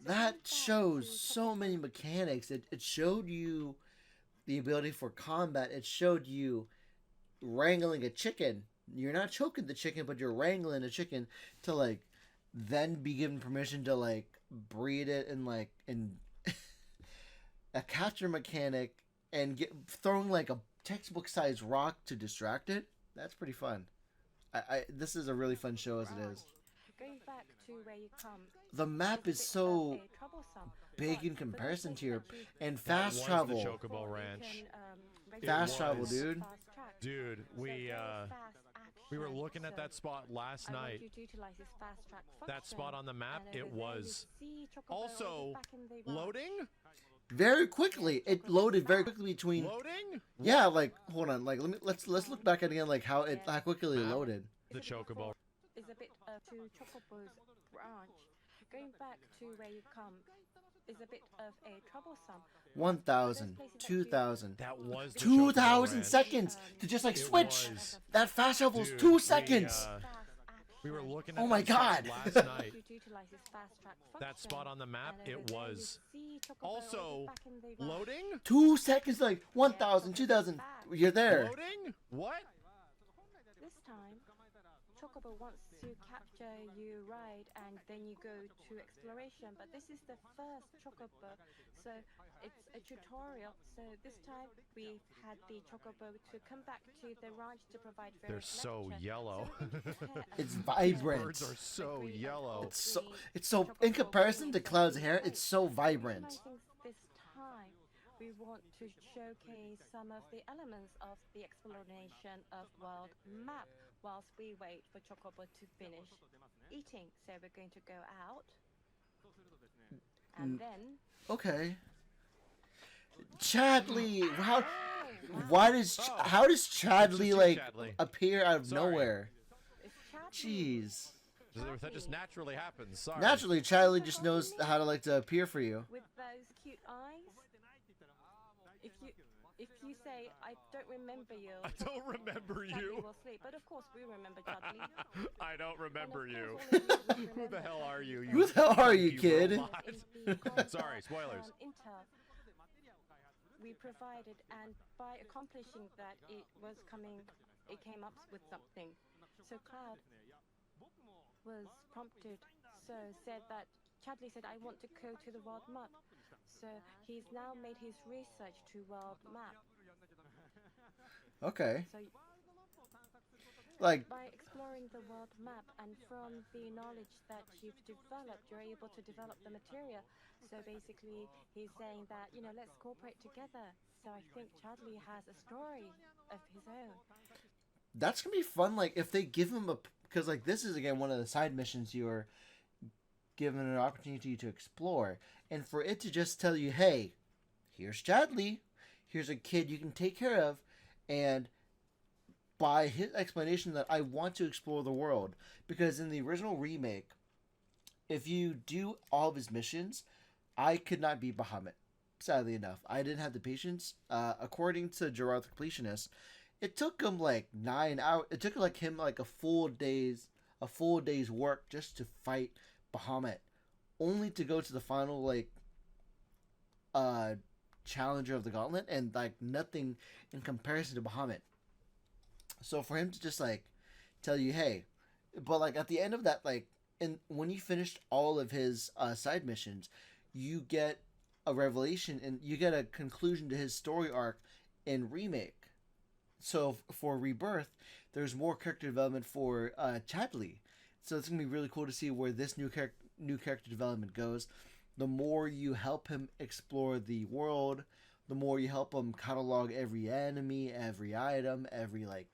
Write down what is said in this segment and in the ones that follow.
that shows so many mechanics. It showed you the ability for combat. It showed you wrangling a chicken. You're not choking the chicken, but you're wrangling a chicken to like then be given permission to like breed it in like in a capture mechanic and get throwing like a textbook sized rock to distract it. That's pretty fun. This is a really fun show as it is. Going back to where you come, The map is so big in comparison to your and fast travel. The Chocobo Ranch. Fast travel, dude. Dude, we were looking at that spot last night. That spot on the map, it was also loading. Very quickly, it loaded very quickly between. Loading? Yeah, like hold on, like let's look back at it again, like how quickly it loaded. The Chocobo. Is a bit to Chocobo's branch. Going back to where you come is a bit of a troublesome. 1,000, 2,000. That was the 2,000 seconds to just like switch. That fast travel was 2 seconds. We were looking at oh my god. last night. That spot on the map, it was also loading. 2 seconds, like 1,000, 2,000. You're there. Loading? What? This time, Chocobo wants to capture you ride and then you go to exploration, but this is the first Chocobo, so it's a tutorial. So this time we've had the Chocobo to come back to the ranch to provide They're so yellow. It's vibrant. Birds are so yellow. It's so in comparison to Cloud's hair, it's so vibrant. This time we want to showcase some of the elements of the exploration of world map whilst we wait for Chocobo to finish eating. So we're going to go out and then okay. Chadley, how does Chadley like appear out of nowhere? Jeez. That just naturally happens. Sorry. Naturally, Chadley just knows how to like to appear for you. With those cute eyes. If you say I don't remember you, I don't remember you. Will sleep. But of course we remember Chadley. I don't remember you. Who the hell are you? Who the hell are you, kid? Sorry, spoilers. We provided, and by accomplishing that, it came up with something. So Cloud was prompted, so said that Chadley said, I want to go to the world map. So he's now made his research to world map. Okay. So, like by exploring the world map and from the knowledge that you've developed, you're able to develop the material. So basically, he's saying that, let's cooperate together. So I think Chadley has a story of his own. That's gonna be fun. Like if they give him because like this is again one of the side missions you're given an opportunity to explore, and for it to just tell you, hey, here's Chadley, here's a kid you can take care of, and by his explanation that I want to explore the world, because in the original remake, if you do all of his missions, I could not beat Bahamut. Sadly enough, I didn't have the patience. According to Gerard the Completionist, it took him like 9 hours. It took him like a full day's work just to fight Bahamut, only to go to the final like challenger of the gauntlet, and like nothing in comparison to Bahamut. So for him to just like tell you, hey, but like at the end of that, like, and when you finished all of his side missions, you get a revelation and you get a conclusion to his story arc in remake. So for Rebirth, there's more character development for Chadley. So it's gonna be really cool to see where this new character development goes. The more you help him explore the world, the more you help him catalog every enemy, every item, every like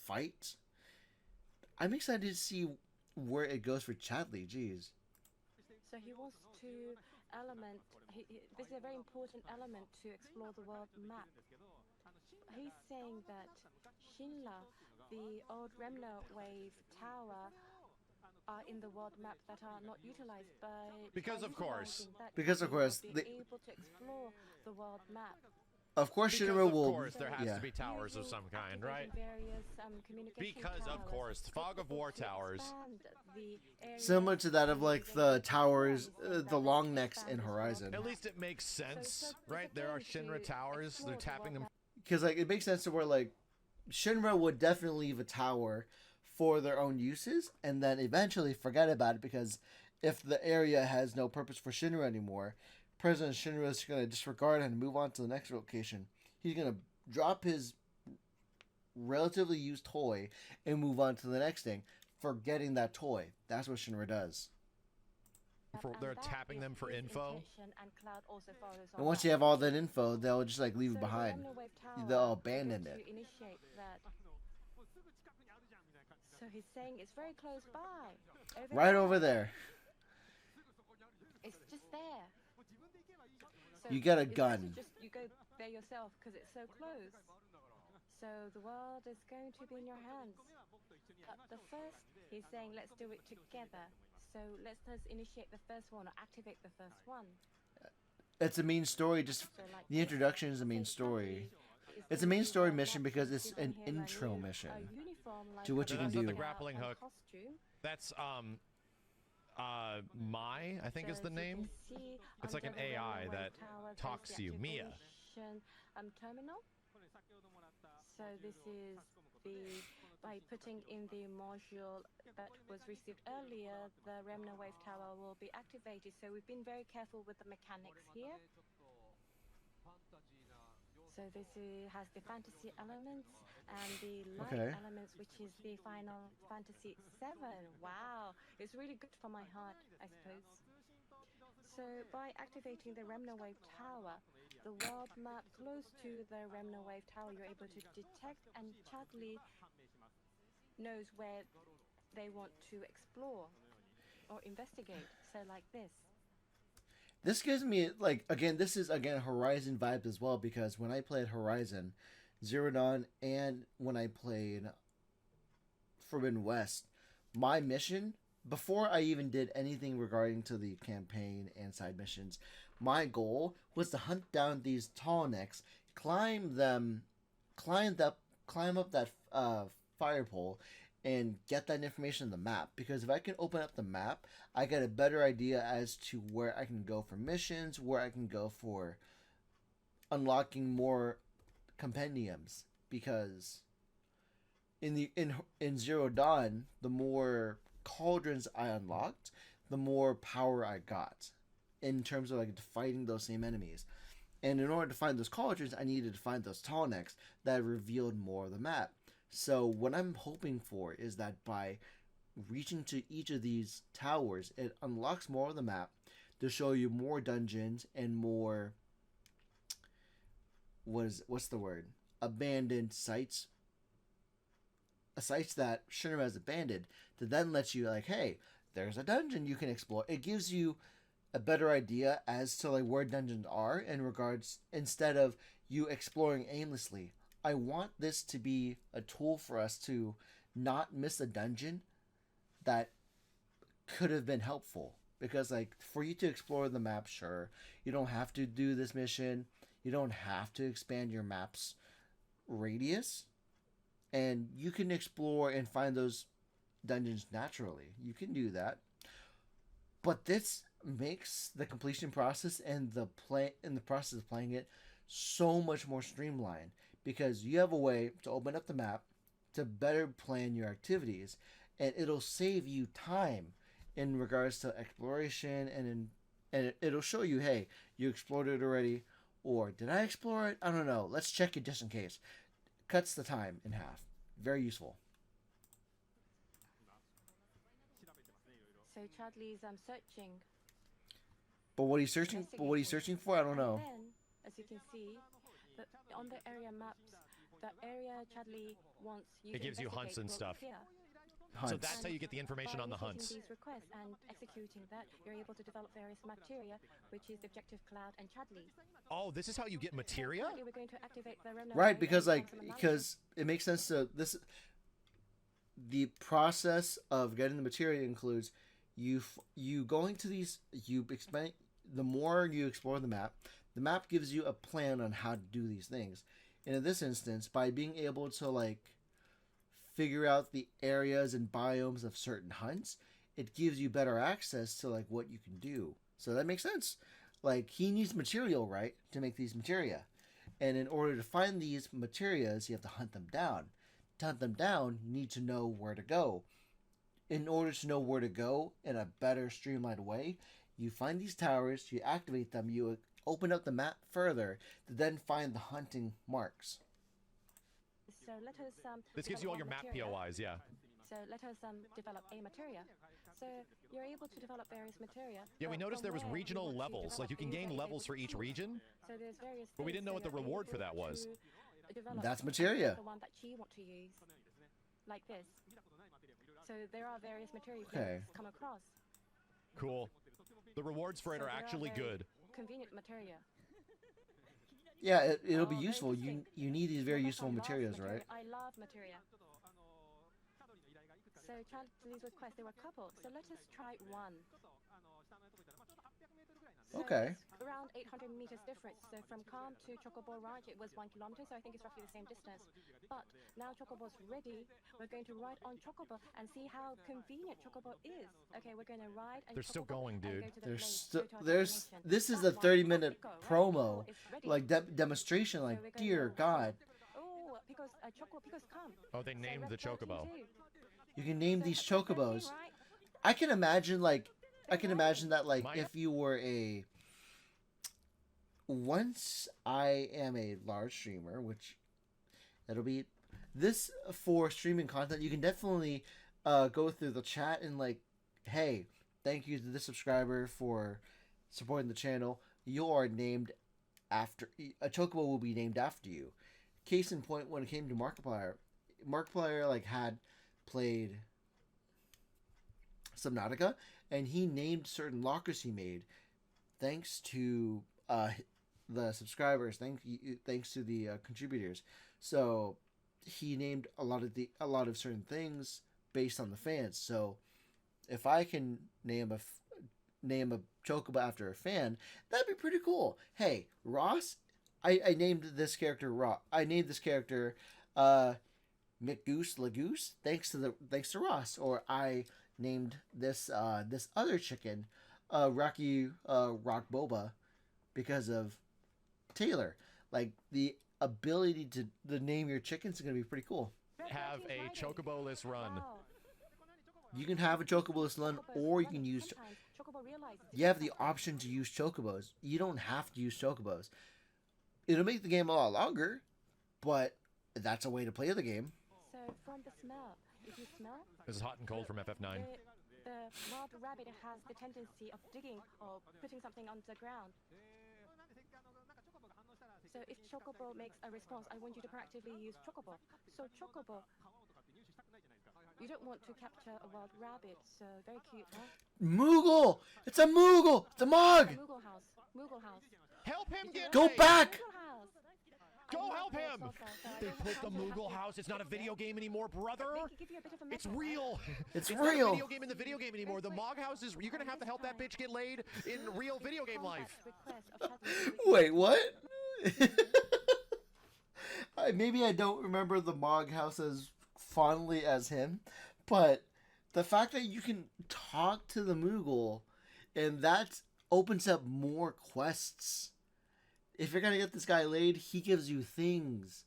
fight. I'm excited to see where it goes for Chadley. Jeez. So he wants to this is a very important element to explore the world map. He's saying that Shinla, the old Remnant Wave tower, are in the world map that are not utilized because of course be able to explore the world map. Of course, Because Shinra of will. course there has yeah. to be towers of some kind, right? Various, communication Because of towers. course, fog of war towers. Similar to that of like the towers, the long necks in Horizon. At least it makes sense, right? There are Shinra towers. They're tapping them. Because like it makes sense to where like Shinra would definitely leave a tower for their own uses, and then eventually forget about it because if the area has no purpose for Shinra anymore, President Shinra is going to disregard it and move on to the next location. He's going to drop his relatively used toy and move on to the next thing, forgetting that toy. That's what Shinra does. They're tapping them for info. And once you have all that info, they'll just like leave it behind. They'll abandon it. So he's saying it's very close by. Right over there. It's just there. So You get a gun. You go there yourself because it's so close. So the world is going to be in your hands. The first, he's saying, let's do it together. So let's initiate the first one or activate the first one. It's a main story. Just the introduction is a main story. It's a main story mission because it's an intro mission to what you can do. The grappling hook. That's I think is the name. It's like an AI that talks to you, Mia. Terminal. So this is by putting in the module that was received earlier, the Remna Wave Tower will be activated. So we've been very careful with the mechanics here. So this has the fantasy elements and the light elements, which is the Final Fantasy VII. Wow, it's really good for my heart, I suppose. So by activating the Remna Wave Tower, the world map close to the Remna Wave Tower, you're able to detect, and Chadley knows where they want to explore or investigate. So like this. This gives me, like, again, this is, again, Horizon vibes as well, because when I played Horizon, Zero Dawn, and when I played Forbidden West, my mission, before I even did anything regarding to the campaign and side missions, my goal was to hunt down these tall necks, climb up that fire pole, and get that information on the map. Because if I can open up the map, I get a better idea as to where I can go for missions, where I can go for unlocking more compendiums. Because in Zero Dawn, the more cauldrons I unlocked, the more power I got in terms of like fighting those same enemies. And in order to find those cauldrons, I needed to find those tall necks that revealed more of the map. So what I'm hoping for is that by reaching to each of these towers, it unlocks more of the map to show you more dungeons and more what's the word? Abandoned sites. Sites that Shinra has abandoned, to then let you like, hey, there's a dungeon you can explore. It gives you a better idea as to like where dungeons are in regards, instead of you exploring aimlessly. I want this to be a tool for us to not miss a dungeon that could have been helpful. Because like for you to explore the map, sure, you don't have to do this mission. You don't have to expand your map's radius. And you can explore and find those dungeons naturally. You can do that. But this makes the completion process and the process of playing it so much more streamlined, because you have a way to open up the map to better plan your activities, and it'll save you time in regards to exploration, and it'll show you, hey, you explored it already, or did I explore it? I don't know. Let's check it just in case. Cuts the time in half. Very useful. So Chadley's searching. But what he's searching for, I don't know. And then, as you can see, on the area maps, the area Chadley wants you it gives you hunts and stuff. Hunts. So that's how you get the information on the hunts. These requests and executing that, you're able to develop various materia, which is the objective cloud and Chadley. Oh, this is how you get materia? So we're going to activate the right, because it makes sense to this. The process of getting the materia includes you going to these, you expand the more you explore the map gives you a plan on how to do these things. And in this instance, by being able to like figure out the areas and biomes of certain hunts, it gives you better access to like what you can do. So that makes sense. Like he needs material, right, to make these materia. And in order to find these materias, you have to hunt them down. To hunt them down, you need to know where to go. In order to know where to go in a better streamlined way, you find these towers, you activate them, you open up the map further to then find the hunting marks. So let us this gives you all your map POIs, yeah. So let us develop a materia. So you're able to develop various materia. Yeah, we noticed there was regional levels. Like you can gain levels for each region. So there's various but we didn't know what the reward for that was. That's materia. The one that you want to use, like this. So there are various materia you can come across. Cool. The rewards for it are actually good. Convenient materia. Yeah, it'll be useful. You need these very useful materials, right? I love materia. So Chadley's request, there were a couple. So let us try one. So Okay. It's around 800 meters difference. So from Calm to Chocobo Ranch, it was 1 kilometer. So I think it's roughly the same distance. But now Chocobo's ready. We're going to ride on Chocobo and see how convenient Chocobo is. Okay, we're going to ride. And they're still going, dude. This is a 30-minute promo, like demonstration. Like, dear God. Oh, because Chocobo's come. Oh, they named the Chocobo. You can name these Chocobos. I can imagine that like if you were a once I am a large streamer, which that'll be this for streaming content, you can definitely go through the chat and like, hey, thank you to this subscriber for supporting the channel. You are named after a Chocobo will be named after you. Case in point, when it came to Markiplier like had played Subnautica, and he named certain lockers he made thanks to the subscribers, thanks to the contributors. So he named a lot of certain things based on the fans. So if I can name a Chocobo after a fan, that'd be pretty cool. Hey, Ross, I named this character Ross. I named this character McGoose Lagoose thanks to Ross. Or I named this other chicken Rocky Rock Boba because of Taylor. Like the ability to name your chickens is gonna be pretty cool. Have a Chocobo-less run. Wow. You can have a Chocobo-less run, or you can use. You have the option to use Chocobos. You don't have to use Chocobos. It'll make the game a lot longer, but that's a way to play the game. So from the smell, if you smell, This is hot and cold from FF9. the wild rabbit has the tendency of digging or putting something on the ground. So if Chocobo makes a response, I want you to proactively use Chocobo. So Chocobo, you don't want to capture a wild rabbit, so very cute, huh? Moogle! It's a Moogle! It's a Mog! Moogle house. Moogle house. Help him get Go away! back! Moogle house. Go help him! They put the Moogle house. It's not a video game anymore, brother. It's real. It's not a real. video game in the video game anime. The Mog house is. You're gonna have to help that bitch get laid in real video game life. Wait, what? Maybe I don't remember the Mog house as fondly as him, but the fact that you can talk to the Moogle and that opens up more quests. If you're gonna get this guy laid, he gives you things.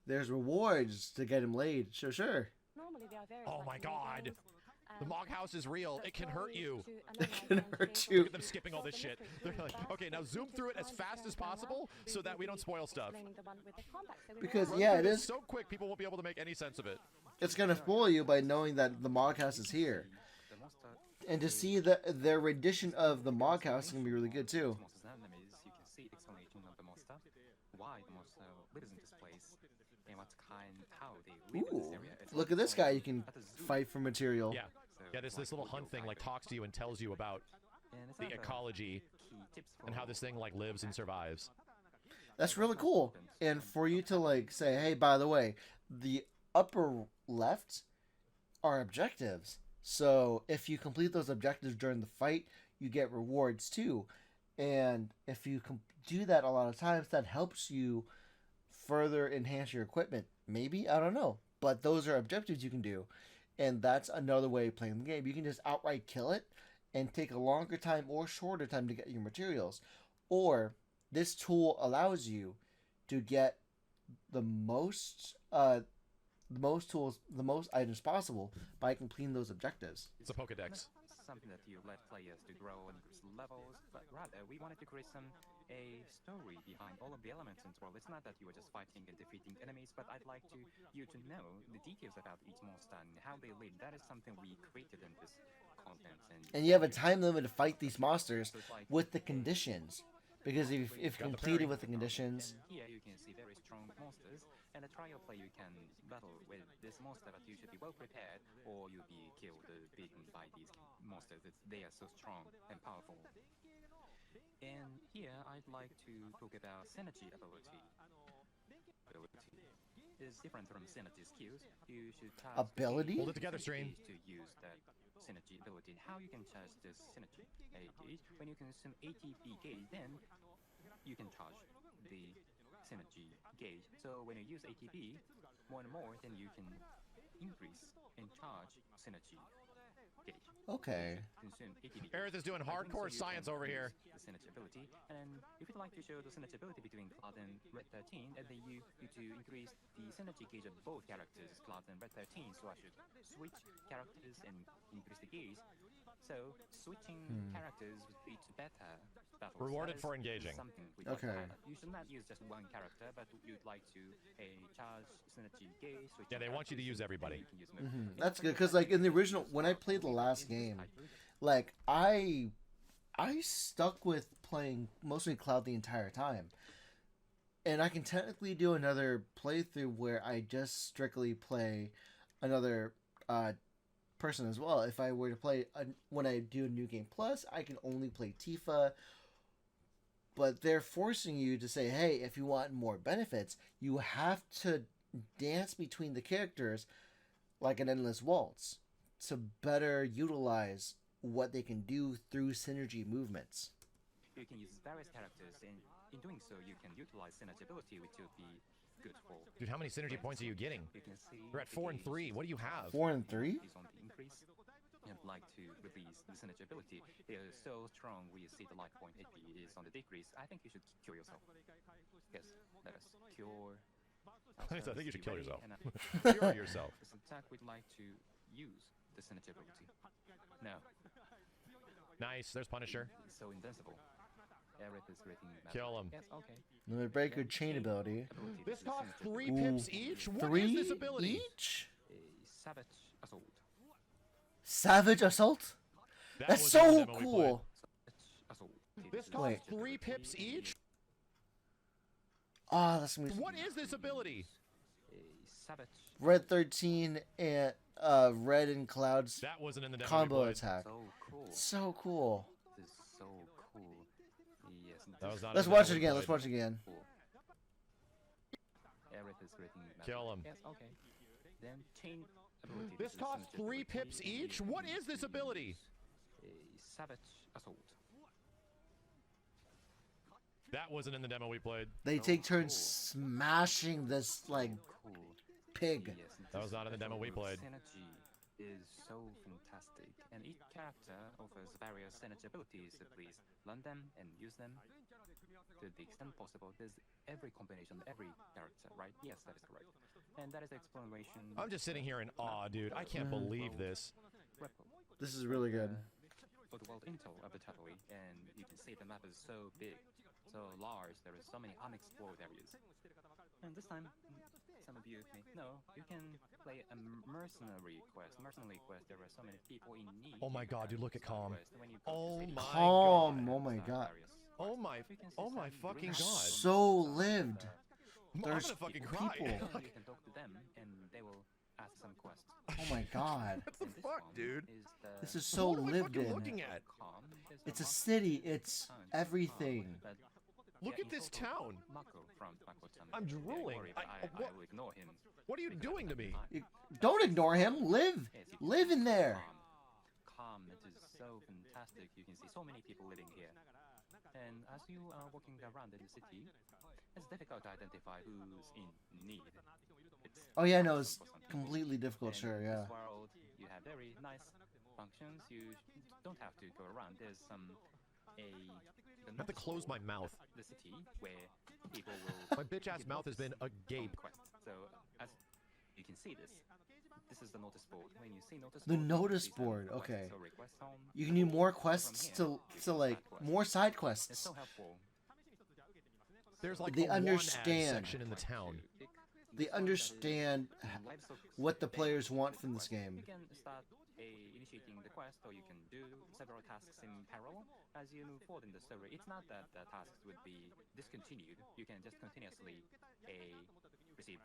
There's rewards to get him laid. Sure. Oh my God. The Mog house is real. It can hurt you. It can hurt you. Look at them skipping all this shit. They're like, okay, now zoom through it as fast as possible so that we don't spoil stuff. Because Run yeah, through it this is. so quick, people won't be able to make any sense of it. It's gonna spoil you by knowing that the Mog house is here, and to see their rendition of the Mog house is gonna be really good too. Ooh, look at this guy. You can fight for material. Yeah, this little hunt thing like talks to you and tells you about the ecology and how this thing like lives and survives. That's really cool. And for you to like say, hey, by the way, the upper left are objectives. So if you complete those objectives during the fight, you get rewards too. And if you do that a lot of times, that helps you further enhance your equipment. Maybe, I don't know. But those are objectives you can do. And that's another way of playing the game. You can just outright kill it and take a longer time or shorter time to get your materials. Or this tool allows you to get the most items possible by completing those objectives. It's a Pokedex. Something that you let players to grow and increase levels, but rather we wanted to create a story behind all of the elements in the world. It's not that you are just fighting and defeating enemies, but I'd like you to know the details about each monster and how they live. That is something we created in this content. And you have a time limit to fight these monsters with the conditions. Because if completed with the conditions... And here you can see very strong monsters. And a trial play you can battle with this monster, but you should be well prepared or you'll be killed, beaten by these monsters. They are so strong and powerful. And here I'd like to talk about synergy ability. Is different from synergy skills. You should ability? Hold it together, Strain. To use that synergy ability. How you can charge this synergy gauge? When you consume ATP gauge, then you can charge the synergy gauge. So when you use ATP more and more, then you can increase and charge synergy gauge. Okay. Consume ATP. Aerith is doing hardcore science over here. The synergy ability, and if you'd like to show the synergy ability between Cloud and Red 13, and then you need to increase the synergy gauge of both characters, Cloud and Red 13. So I should switch characters and increase the gauge. So switching characters leads to better battles. Rewarded for engaging. Okay. You should not use just one character, but you'd like to charge synergy gauge. Yeah, they want you to use everybody. That's good, because like in the original, when I played the last game, like I stuck with playing mostly Cloud the entire time. And I can technically do another playthrough where I just strictly play another person as well. If I were to play when I do a New Game Plus, I can only play Tifa. But they're forcing you to say, hey, if you want more benefits, you have to dance between the characters like an endless waltz to better utilize what they can do through synergy movements. You can use various characters, and in doing so, you can utilize synergy ability, which will be good for. Dude, how many synergy points are you getting? You can see You're at 4 and 3. What do you have? 4 and 3? Is on the increase. And like to release the synergy ability. They are so strong. We see the life point AP is on the decrease. I think you should kill yourself. Yes, let us cure. I think you should kill yourself. Cure yourself. This attack we'd like to use the synergy ability. No. Nice. There's Punisher. It's so invincible. Aerith is creating Kill him. Yes, okay. Limit breaker chain ability. This costs 3 pips each? What 3 is this ability? each? A savage assault. Savage assault? That That's was in the so demo we cool. Assault. played. This costs Wait. 3 pips each? Ah, that's gonna be What is this ability? A savage. Red 13 and Red and Cloud's That wasn't in the demo combo we played. attack. So cool. So cool. This is so cool. Yes. That was not Let's in the watch demo it we again. Let's played. watch it again. Cool. Aerith is creating Kill him. Yes, okay. Then chain ability. This is costs synergy 3 ability. pips each? What is this ability? A savage assault. That wasn't in the demo we played. They take turns smashing this like Cool. pig. Yes, That was not in the demo we played. Synergy is so fantastic, and each character offers various synergy abilities. So please learn them and use them to the extent possible. There's every combination, every character, right? Yes, that is correct. And that is the explanation. I'm just sitting here in awe, dude. I can't believe this. This is really good. For the world intel of the Chadley, and you can see the map is so big, so large. There are so many unexplored areas. And this time, some of you may know, you can play a mercenary quest. Mercenary quest, there are so many people in need. Oh my god, dude, look at Calm. Oh my Calm. god. Oh my god. Oh my fucking god. So lived. I'm There's gonna fucking cry. people. You can talk to them, and they will ask some quests. Oh my god. What the And this fuck, one dude? is the This is so What am I lived fucking in. looking at? Calm. There's It's a Mako city. It's town. everything. But Look yeah, at this in total, town. Mako from Mako town. I'm Don't drooling. worry, but I what- will ignore him. What are you doing to me? Don't ignore him. Live. Live in there. Calm. It is so fantastic. You can see so many people living here. And as you are walking around in the city, it's difficult to identify who's in need. It's Oh yeah, no, troublesome it's for some people. completely difficult. And Sure, in yeah. this world, you have very nice functions. You don't have to go around. There's a the I have to notice close my board mouth. at the city where people will. My bitch-ass give mouth has been notice agape. on quests. So as you can see this. This is the notice board. When you see notice The board, notice these are board, requests okay. or requests on You the can do board. more From quests here, to you can like start quests. more side It's quests. so helpful. There's like They a one-ad understand. section in the town. They understand what the players want from this game. You can start initiating the quest, or you can do several tasks in parallel as you move forward in the story. It's not that the tasks would be discontinued. You can just continuously receive.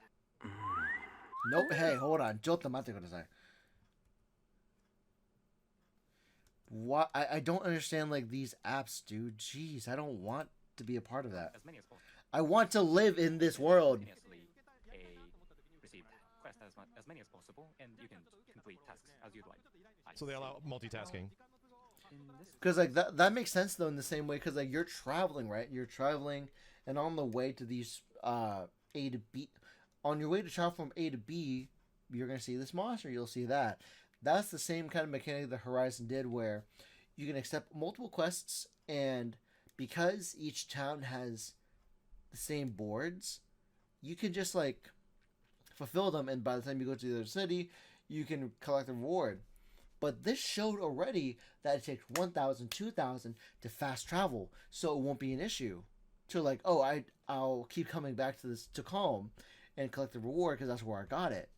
Nope. Hey, hold on. ちょっと待ってください. What? I don't understand like these apps, dude. Jeez, I don't want to be a part of that. As many as possible. I want to live in this world. Continuously receive quests as many as possible, and you can complete tasks as you'd like. So they allow multitasking. Because like that makes sense though in the same way. Because like you're traveling, right? You're traveling, and on the way to these A to B, on your way to travel from A to B, you're gonna see this monster. You'll see that. That's the same kind of mechanic that Horizon did, where you can accept multiple quests, and because each town has the same boards, you can just like fulfill them, and by the time you go to the other city, you can collect the reward. But this showed already that it takes 1,000, 2,000 to fast travel, so it won't be an issue. To like, oh, I'll keep coming back to this to Calm and collect the reward because that's where I got it.